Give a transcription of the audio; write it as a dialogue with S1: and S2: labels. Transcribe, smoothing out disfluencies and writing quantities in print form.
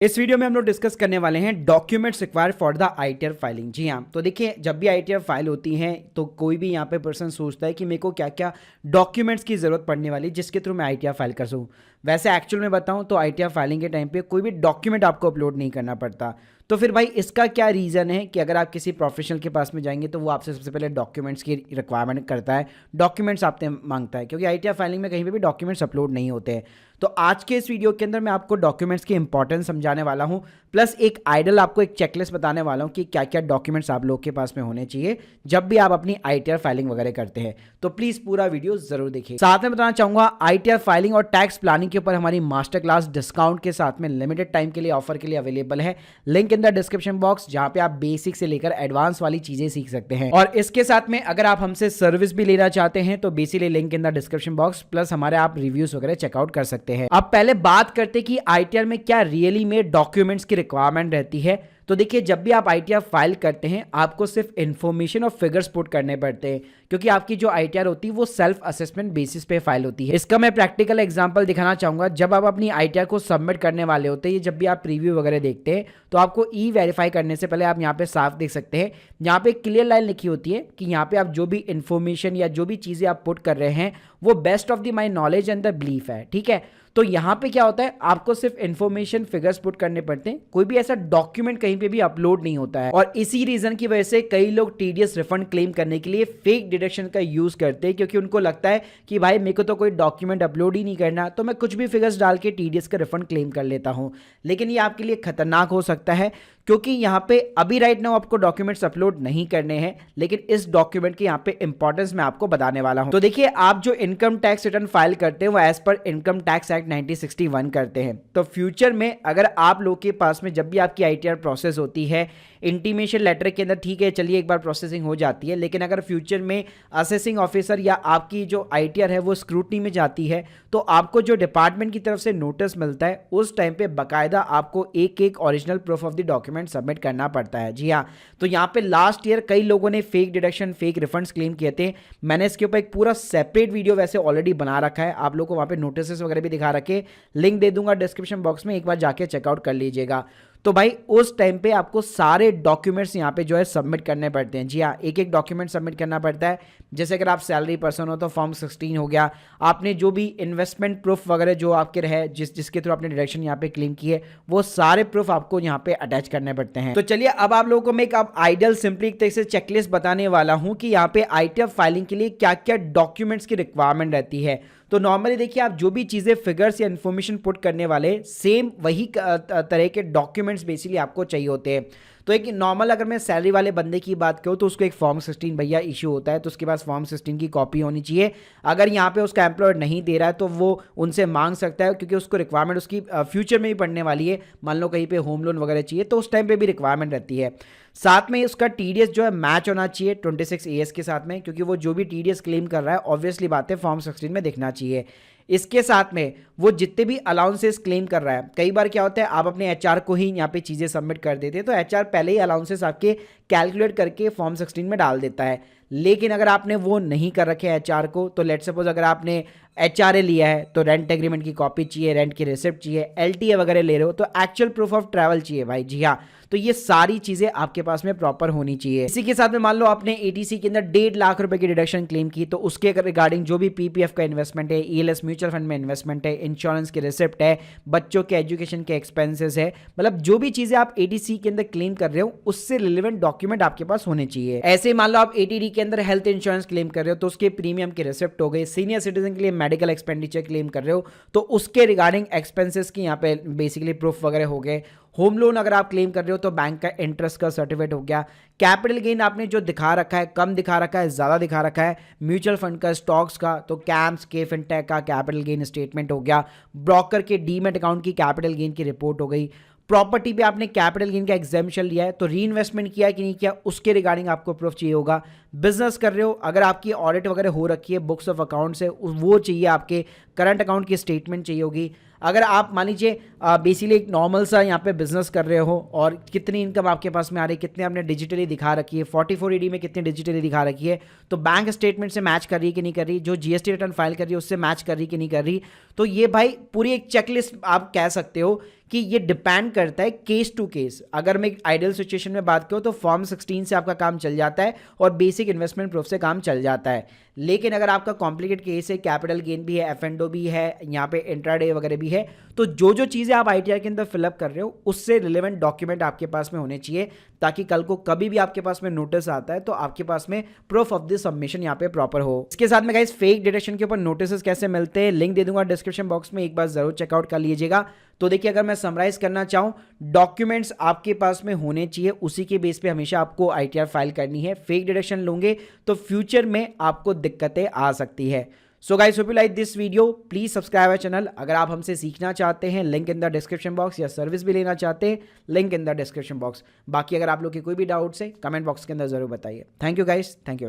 S1: इस वीडियो में हम लोग डिस्कस करने वाले हैं documents required for the ITR filing. जी हाँ, तो देखिए जब भी आईटीआर फाइल होती है तो कोई भी यहाँ पे पर्सन सोचता है कि मेरे को क्या क्या डॉक्यूमेंट्स की ज़रूरत पड़ने वाली जिसके थ्रू मैं आईटीआर फाइल कर सकूँ। वैसे एक्चुअल में बताऊँ तो आईटीआर फाइलिंग के टाइम पे कोई भी डॉक्यूमेंट आपको अपलोड नहीं करना पड़ता। तो फिर भाई इसका क्या रीज़न है कि अगर आप किसी प्रोफेशनल के पास में जाएंगे तो वो आपसे सबसे पहले डॉक्यूमेंट्स की रिक्वायरमेंट करता है, डॉक्यूमेंट्स आपसे मांगता है, क्योंकि आईटीआर फाइलिंग में कहीं पे भी डॉक्यूमेंट्स अपलोड नहीं होते हैं। तो आज के इस वीडियो के अंदर मैं आपको डॉक्यूमेंट्स की इंपॉर्टेंस समझाने वाला हूं, प्लस एक आइडल आपको एक चेकलिस्ट बताने वाला हूं कि क्या क्या डॉक्यूमेंट्स आप लोग के पास में होने चाहिए जब भी आप अपनी आईटीआर फाइलिंग वगैरह करते हैं। तो प्लीज पूरा वीडियो जरूर देखिए। साथ में बताना चाहूंगा आईटीआर फाइलिंग और टैक्स प्लानिंग के ऊपर हमारी मास्टर क्लास डिस्काउंट के साथ में लिमिटेड टाइम के लिए ऑफर के लिए अवेलेबल है। Link in the description box, जहां पे आप बेसिक से लेकर एडवांस वाली चीजें सीख सकते हैं। और इसके साथ में अगर आप हमसे सर्विस भी लेना चाहते हैं तो basically link in the description box, plus हमारे आप रिव्यूज वगैरह चेकआउट कर सकते हैं। अब पहले बात करते कि आईटीआर में क्या रियली में डॉक्यूमेंट्स की रिक्वायरमेंट रहती है। तो देखिए जब भी आप आईटीआर फाइल करते हैं आपको सिर्फ इंफॉर्मेशन और फिगर्स पुट करने पड़ते हैं, क्योंकि आपकी जो आईटीआर होती है वो सेल्फ असेसमेंट बेसिस पे फाइल होती है। इसका मैं प्रैक्टिकल एग्जांपल दिखाना चाहूंगा। जब आप अपनी आईटीआर को सबमिट करने वाले होते हैं, जब भी आप प्रीव्यू वगैरह देखते हैं तो आपको ई वेरीफाई करने से पहले आप यहाँ पे साफ देख सकते हैं, यहाँ पे क्लियर लाइन लिखी होती है कि यहाँ पे आप जो भी इंफॉर्मेशन या जो भी चीजें आप पुट कर रहे हैं वो best of the my knowledge and the belief है। ठीक है, तो यहां पे क्या होता है, आपको सिर्फ इंफॉर्मेशन फिगर्स पुट करने पड़ते हैं, कोई भी ऐसा डॉक्यूमेंट कहीं पे भी अपलोड नहीं होता है। और इसी रीजन की वजह से कई लोग टीडीएस रिफंड क्लेम करने के लिए फेक डिडक्शन का यूज करते हैं, क्योंकि उनको लगता है कि भाई मेरे को तो कोई डॉक्यूमेंट अपलोड ही नहीं करना, तो मैं कुछ भी फिगर्स डाल के टीडीएस का रिफंड क्लेम कर लेता हूं। लेकिन ये आपके लिए खतरनाक हो सकता है, क्योंकि यहाँ पे अभी राइट नाउ आपको डॉक्यूमेंट्स अपलोड नहीं करने हैं, लेकिन इस डॉक्यूमेंट की यहाँ पे इंपॉर्टेंस मैं आपको बताने वाला हूं। तो देखिए आप जो इनकम टैक्स रिटर्न फाइल करते हैं वो as per income tax act 1961 करते हैं। तो फ्यूचर में अगर आप लोग के पास में जब भी आपकी आईटीआर प्रोसेस होती है इंटीमेशन लेटर के अंदर, ठीक है चलिए एक बार प्रोसेसिंग हो जाती है, लेकिन अगर फ्यूचर में असेसिंग ऑफिसर या आपकी जो आईटीआर है वो स्क्रूटनी में जाती है तो आपको जो डिपार्टमेंट की तरफ से नोटिस मिलता है उस टाइम पे बाकायदा आपको एक एक original proof of the document submit करना पड़ता है। जी हाँ, तो यहाँ पे लास्ट ईयर कई लोगों ने fake deduction fake refunds claim किए थे। मैंने इसके ऊपर एक पूरा सेपरेट वीडियो वैसे ऑलरेडी बना रखा है, आप लोगों को वहाँ पे नोटिस वगैरह भी दिखा रखे, लिंक दे दूंगा डिस्क्रिप्शन बॉक्स में, एक बार जाके चेकआउट कर लीजिएगा। तो भाई उस टाइम पे आपको सारे डॉक्यूमेंट्स यहाँ पे जो है सबमिट करने पड़ते हैं। जी हाँ, एक एक डॉक्यूमेंट सबमिट करना पड़ता है। जैसे अगर आप सैलरी पर्सन हो तो फॉर्म 16 हो गया, आपने जो भी इन्वेस्टमेंट प्रूफ वगैरह जो आपके रहे जिसके थ्रू आपने डिडक्शन यहाँ पे क्लेम की है वो सारे प्रूफ आपको यहाँ पे अटैच करने पड़ते हैं। तो चलिए अब आप लोगों को मैं एक आइडल सिंपली एक तरह से चेकलिस्ट बताने वाला हूँ कि यहाँ पे आईटीआर फाइलिंग के लिए क्या क्या डॉक्यूमेंट्स की रिक्वायरमेंट रहती है। तो नॉर्मली देखिए आप जो भी चीज़ें फिगर्स या इन्फॉर्मेशन पुट करने वाले सेम वही तरह के डॉक्यूमेंट्स बेसिकली आपको चाहिए होते हैं। तो एक नॉर्मल अगर मैं सैलरी वाले बंदे की बात करूँ तो उसको एक फॉर्म 16 भैया इशू होता है, तो उसके पास फॉर्म 16 की कॉपी होनी चाहिए। अगर यहाँ पे उसका एम्प्लॉयर नहीं दे रहा है तो वो उनसे मांग सकता है, क्योंकि उसको रिक्वायरमेंट उसकी फ्यूचर में भी पड़ने वाली है। मान लो कहीं पे होम लोन वगैरह चाहिए तो उस टाइम पे भी रिक्वायरमेंट रहती है। साथ में उसका टीडीएस जो है मैच होना चाहिए 26 AS के साथ में, क्योंकि वो जो भी टीडीएस क्लेम कर रहा है ऑब्वियसली बात है फॉर्म 16 में दिखना चाहिए। इसके साथ में वो जितने भी अलाउंसेस क्लेम कर रहा है, कई बार क्या होता है आप अपने एचआर को ही यहाँ पे चीज़ें सबमिट कर देते हैं तो एचआर पहले ही अलाउंसेस आपके कैलकुलेट करके फॉर्म 16 में डाल देता है। लेकिन अगर आपने वो नहीं कर रखे एचआर को, तो लेट सपोज अगर आपने एचआरए लिया है तो रेंट एग्रीमेंट की कॉपी चाहिए, रेंट की रिसिप्ट चाहिए, एलटीए वगैरह ले रहे हो तो एक्चुअल प्रूफ ऑफ ट्रैवल चाहिए भाई। जी हाँ, तो ये सारी चीजें आपके पास में प्रॉपर होनी चाहिए। इसी के साथ में मान लो आपने एटीसी के अंदर 1.5 लाख रुपए की डिडक्शन क्लेम की, तो उसके रिगार्डिंग जो भी पीपीएफ का इन्वेस्टमेंट है, ईएलएस म्यूचुअल फंड में इन्वेस्टमेंट है, इंश्योरेंस की रिसिप्ट है, बच्चों के एजुकेशन के एक्सपेंसेस है, मतलब जो भी चीजें आप एटीसी के अंदर क्लेम कर रहे हो उससे रिलेवेंट डॉक्यूमेंट आपके पास होने चाहिए। ऐसे मान लो आप एटीडी के अंदर हेल्थ इंश्योरेंस क्लेम कर रहे हो तो उसके प्रीमियम की रिसिप्ट हो गई, सीनियर सिटीजन के लिए मेडिकल एक्सपेंडिचर क्लेम कर रहे हो तो उसके रिगार्डिंग एक्सपेंसेस की यहाँ पे बेसिकली प्रूफ वगैरह हो गए। होम लोन अगर आप क्लेम कर रहे हो तो बैंक का इंटरेस्ट का सर्टिफिकेट हो गया। कैपिटल गेन आपने जो दिखा रखा है, कम दिखा रखा है, ज़्यादा दिखा रखा है, म्यूचुअल फंड का, स्टॉक्स का, तो कैम्स के फिनटेक का कैपिटल गेन स्टेटमेंट हो गया। ब्रोकर के डीमेट अकाउंट की कैपिटल गेन की रिपोर्ट हो गई। प्रॉपर्टी पे आपने कैपिटल गेन का एग्जाम्पशन लिया है तो री इन्वेस्टमेंट किया कि नहीं किया उसके रिगार्डिंग आपको प्रूफ चाहिए होगा। बिजनेस कर रहे हो, अगर आपकी ऑडिट वगैरह हो रखी है, बुक्स ऑफ अकाउंट्स है, वो चाहिए, आपके करंट अकाउंट की स्टेटमेंट चाहिए होगी। अगर आप मान लीजिए बेसिकली एक नॉर्मल सा यहाँ पे बिजनेस कर रहे हो और कितनी इनकम आपके पास में आ रही है, कितने आपने डिजिटली दिखा रखी है, 44 ED में कितनी डिजिटली दिखा रखी है, तो बैंक स्टेटमेंट से मैच कर रही है कि नहीं कर रही, जो जीएसटी रिटर्न फाइल कर रही है उससे मैच कर रही कि नहीं कर रही। तो ये भाई पूरी एक चेकलिस्ट आप कह सकते हो कि ये डिपेंड करता है केस टू केस। अगर मैं आइडियल सिचुएशन में बात करूँ तो फॉर्म 16 से आपका काम चल जाता है और बेसिक इन्वेस्टमेंट प्रूफ से काम चल जाता है। लेकिन अगर आपका कॉम्प्लिकेट केस है, कैपिटल गेन भी है, एफ एंड ओ भी है, यहाँ पे इंट्राडे वगैरह भी है, तो जो जो चीज़ें आप आईटीआर के अंदर फिलअप कर रहे हो उससे रिलेवेंट डॉक्यूमेंट आपके पास में होने चाहिए, ताकि कल को कभी भी आपके पास में नोटिस आता है तो आपके पास में प्रूफ ऑफ दिस सबमिशन यहाँ पे प्रॉपर हो। इसके साथ में गाइस फेक डिडक्शन के ऊपर नोटिस कैसे मिलते हैं लिंक दे दूंगा डिस्क्रिप्शन बॉक्स में, एक बार जरूर चेकआउट कर लीजिएगा। तो देखिए, अगर मैं समराइज करना चाहूँ, डॉक्यूमेंट्स आपके पास में होने चाहिए, उसी के बेस पे हमेशा आपको आईटीआर फाइल करनी है। फेक डिडक्शन लोगे तो फ्यूचर में आपको दिक्कतें आ सकती है। So guys, hope you like this video, please subscribe our channel. अगर आप हमसे सीखना चाहते हैं, link in the description box, या सर्विस भी लेना चाहते हैं, link in the description box. बाकी अगर आप लोग के कोई भी डाउट्स है कमेंट बॉक्स के अंदर जरूर बताइए। Thank you guys, thank you very much.